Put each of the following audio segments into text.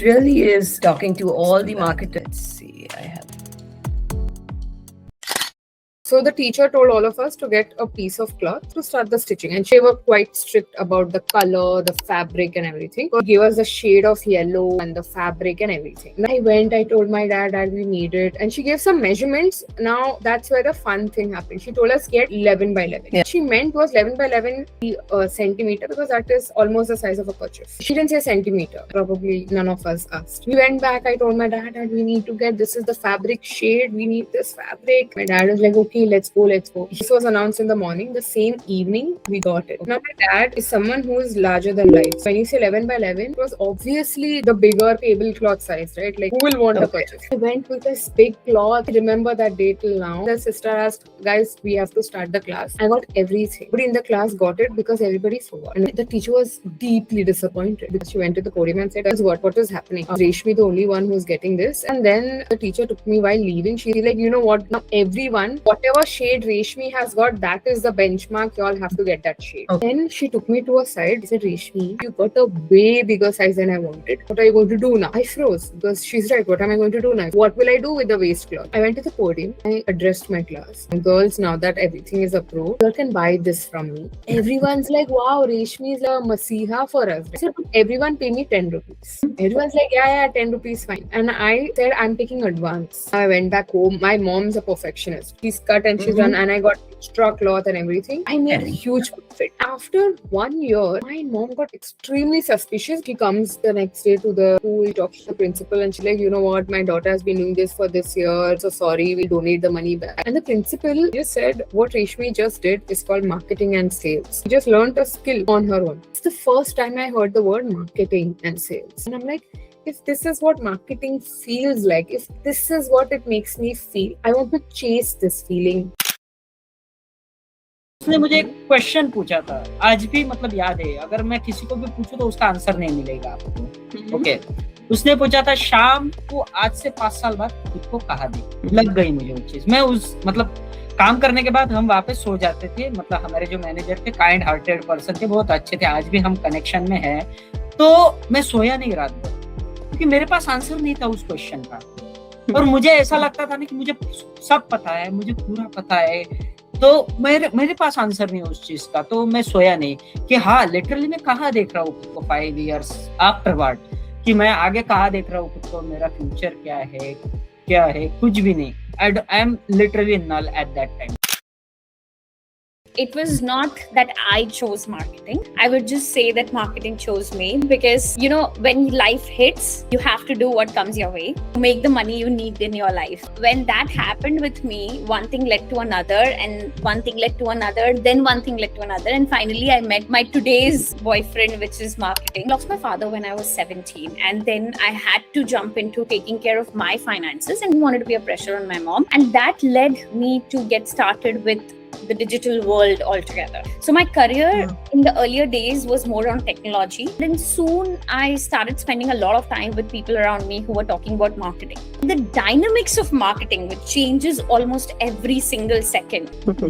Really is talking to all the marketers. Let's see, I have. So the teacher told all of us to get a piece of cloth to start the stitching, and they were quite strict about the color, the fabric and everything. So give us the shade of yellow and the fabric and everything. And I went, I told my dad that we need it, and she gave some measurements. Now that's where the fun thing happened. She told us get 11 by 11. Yeah. She meant was 11 by 11 centimeter, because that is almost the size of a kerchief. She didn't say centimeter. Probably none of us asked. We went back. I told my dad that we need to get, this is the fabric shade. We need this fabric. My dad was like, okay, let's go. This was announced in the morning. The same evening, we got it. Now, my dad is someone who is larger than life. When you say 11 by 11, it was obviously the bigger tablecloth size, right? Like, who will want a purchase? I went with this big cloth. I remember that day till now. The sister asked, guys, we have to start the class. I got everything. Everybody in the class got it because everybody forgot. And the teacher was deeply disappointed because she went to the podium and said, what is happening? Resshmi the only one who's getting this. And then the teacher took me while leaving. She's like, you know what? Now everyone, whatever shade Resshmi has got, that is the benchmark. You all have to get that shade. Okay. Then she took me to a side. She said, Resshmi, you got a way bigger size than I wanted. What are you going to do now? I froze because she's right. What am I going to do now? What will I do with the waistcloth? I went to the podium. I addressed my class. And girls, now that everything is approved, you can buy this from me. Everyone's like, wow, Resshmi is a masiha for us. I said, everyone pay me 10 rupees. Everyone's like, yeah, 10 rupees fine. And I said, I'm taking advance. I went back home. My mom's a perfectionist. She's cut and she's done, and I got extra cloth and everything. I made a huge fit. After 1 year, my mom got extremely suspicious. She comes the next day to the school, talks to the principal, and she's like, you know what, my daughter has been doing this for this year, so sorry, we donate the money back. And the principal just said, what Resshmi just did is called marketing and sales. She just learned a skill on her own. It's the first time I heard the word marketing and sales. And I'm like, if this is what marketing feels like, if this is what it makes me feel, I want to chase this feeling. उसने मुझे एक question पूछा था, आज भी मतलब याद है, अगर मैं किसी को भी पूछूं तो उसका आंसर नहीं मिलेगा आपको। ओके, उसने पूछा था, शाम को आज से 5 साल बाद खुद को कहा दी। लग गई मुझे वो चीज। मैं उस मतलब काम करने के बाद हम वापस सो जाते थे। मतलब हमारे जो मैनेजर थे, काइंड हार्टेड पर्सन थे, बहुत अच्छे थे, आज भी हम कनेक्शन में है। तो मैं सोया नहीं रात भर क्योंकि मेरे पास आंसर नहीं था उस क्वेश्चन का, और मुझे ऐसा लगता था ना कि मुझे सब पता है, मुझे पूरा पता है, तो मेरे पास आंसर नहीं उस चीज का। तो मैं सोया नहीं कि हाँ, लिटरली मैं कहाँ देख रहा हूँ खुद को 5 years आफ्टरवर्ड, कि मैं आगे कहाँ देख रहा हूँ खुद को, मेरा फ्यूचर क्या है, कुछ भी नहीं। I am literally null at that time. It was not that I chose marketing. I would just say that marketing chose me because, you know, when life hits, you have to do what comes your way to make the money you need in your life. When that happened with me, one thing led to another, and one thing led to another, then one thing led to another. And finally, I met my today's boyfriend, which is marketing. I lost my father when I was 17. And then I had to jump into taking care of my finances and wanted to be a pressure on my mom. And that led me to get started with the digital world altogether. So my career in the earlier days was more on technology. Then soon I started spending a lot of time with people around me who were talking about marketing. The dynamics of marketing, which changes almost every single second.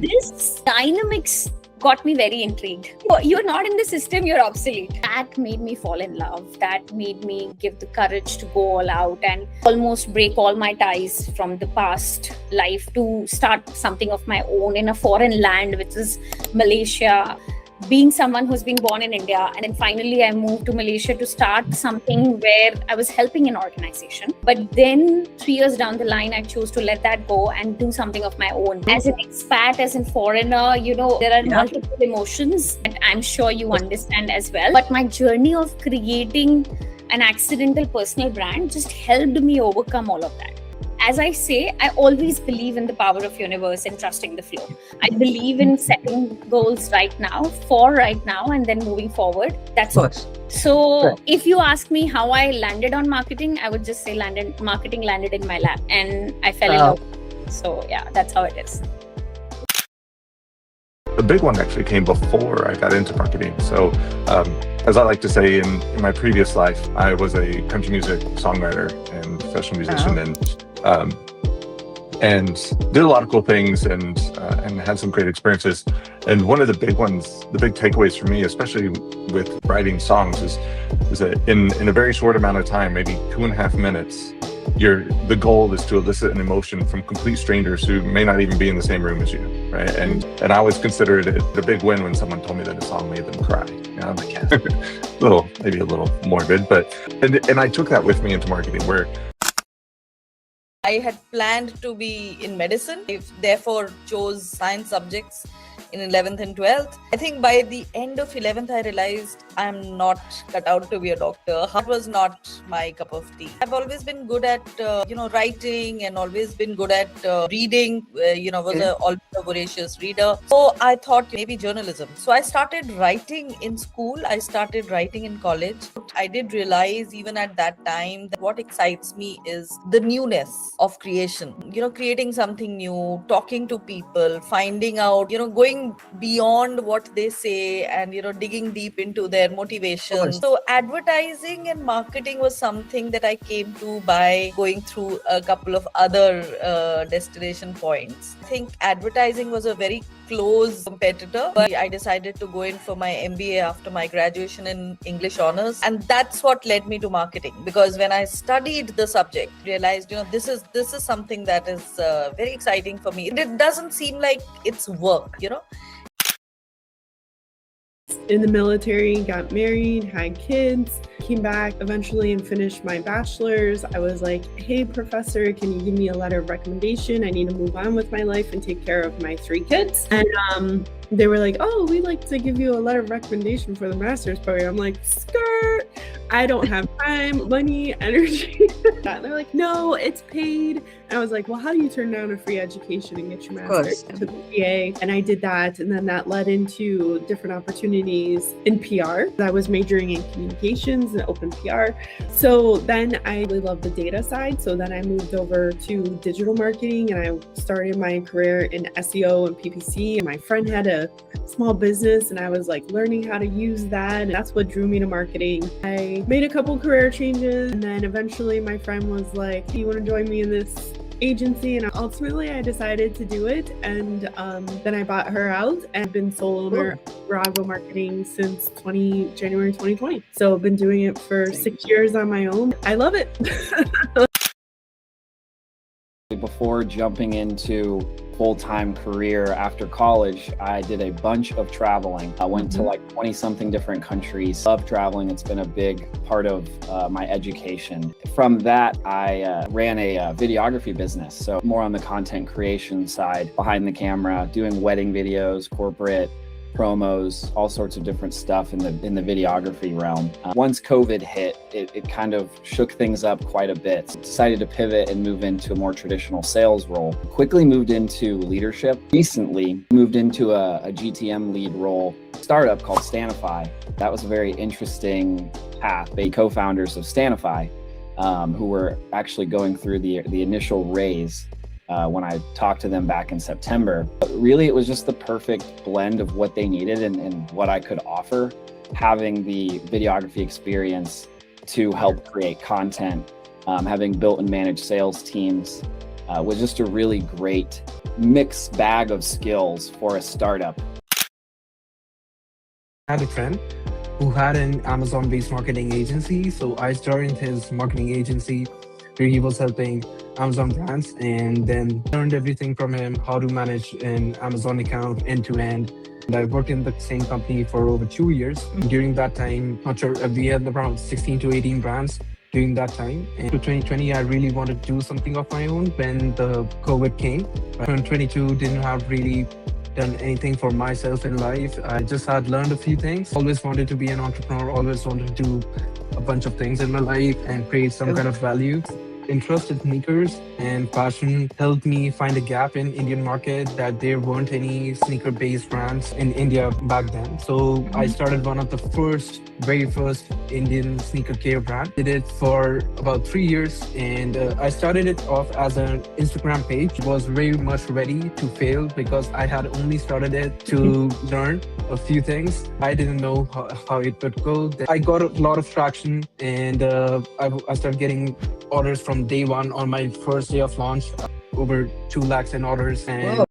This dynamics got me very intrigued. You're not in the system, you're obsolete. That made me fall in love. That made me give the courage to go all out and almost break all my ties from the past life to start something of my own in a foreign land, which is Malaysia. Being someone who's been born in India, and then finally I moved to Malaysia to start something where I was helping an organization. But then 3 years down the line, I chose to let that go and do something of my own. As an expat, as a foreigner, you know, there are multiple emotions that I'm sure you understand as well. But my journey of creating an accidental personal brand just helped me overcome all of that. As I say, I always believe in the power of universe and trusting the flow. I believe in setting goals right now, and then moving forward. That's all. So if you ask me how I landed on marketing, I would just say marketing landed in my lap and I fell in love. So yeah, that's how it is. The big one actually came before I got into marketing. So as I like to say, in my previous life, I was a country music songwriter and professional musician. And and did a lot of cool things and had some great experiences. And one of the big ones, the big takeaways for me, especially with writing songs, is that in a very short amount of time, maybe 2.5 minutes, the goal is to elicit an emotion from complete strangers who may not even be in the same room as you, right? And I always considered it a big win when someone told me that a song made them cry. You know, I'm like, yeah, maybe a little morbid, but and I took that with me into marketing, where I had planned to be in medicine, therefore chose science subjects in 11th and 12th. I think by the end of 11th, I realized I'm not cut out to be a doctor. That was not my cup of tea. I've always been good at, writing, and always been good at reading, always a voracious reader. So I thought maybe journalism. So I started writing in school. I started writing in college. I did realize even at that time that what excites me is the newness of creation. Creating something new, talking to people, finding out, going beyond what they say and digging deep into their motivation. So advertising and marketing was something that I came to by going through a couple of other destination points. I think advertising was a very close competitor, but I decided to go in for my MBA after my graduation in English honors, and that's what led me to marketing. Because when I studied the subject, realized this is something that is very exciting for me. It doesn't seem like it's work, In the military, got married, had kids, came back eventually and finished my bachelor's. I was like, hey, professor, can you give me a letter of recommendation? I need to move on with my life and take care of my 3 kids. And they were like, oh, we'd like to give you a letter of recommendation for the master's program. I'm like, skirt, I don't have time, money, energy. And they're like, no, it's paid. And I was like, well, how do you turn down a free education and get your master's to the PA? And I did that. And then that led into different opportunities in PR. I was majoring in communications and open PR. So then I really loved the data side. So then I moved over to digital marketing, and I started my career in SEO and PPC. And my friend had a small business, and I was like learning how to use that. And that's what drew me to marketing. I made a couple career changes, and then eventually my friend was like, do you want to join me in this agency? And ultimately I decided to do it, and then I bought her out, and I've been sole owner of Bravo Marketing since January 2020. So I've been doing it for 6 years on my own. I love it. Before jumping into full-time career after college, I did a bunch of traveling. I went to like 20-something different countries. Love traveling. It's been a big part of my education. From that, I ran a videography business. So more on the content creation side, behind the camera, doing wedding videos, corporate promos, all sorts of different stuff in the videography realm. Once COVID hit, it kind of shook things up quite a bit. So decided to pivot and move into a more traditional sales role. Quickly moved into leadership. Recently moved into a GTM lead role, startup called Stanify. That was a very interesting path. The co-founders of Stanify, who were actually going through the initial raise when I talked to them back in September. But really, it was just the perfect blend of what they needed and what I could offer. Having the videography experience to help create content, having built and managed sales teams, was just a really great mixed bag of skills for a startup. I had a friend who had an Amazon-based marketing agency, so I joined his marketing agency where he was helping Amazon brands, and then learned everything from him, how to manage an Amazon account end to end. And I worked in the same company for over 2 years. During that time, not sure, we had around 16 to 18 brands during that time. And to 2020, I really wanted to do something of my own when the COVID came. 2022 didn't have really done anything for myself in life. I just had learned a few things. Always wanted to be an entrepreneur, always wanted to do a bunch of things in my life and create some kind of value. Interest in sneakers and fashion helped me find a gap in Indian market, that there weren't any sneaker-based brands in India back then. So I started one of the very first Indian sneaker care brand. Did it for about 3 years, and I started it off as an Instagram page. It was very much ready to fail because I had only started it to learn a few things. I didn't know how it would go. I got a lot of traction, and I started getting orders from from day one on my first day of launch, over 2 lakhs in orders, and Whoa.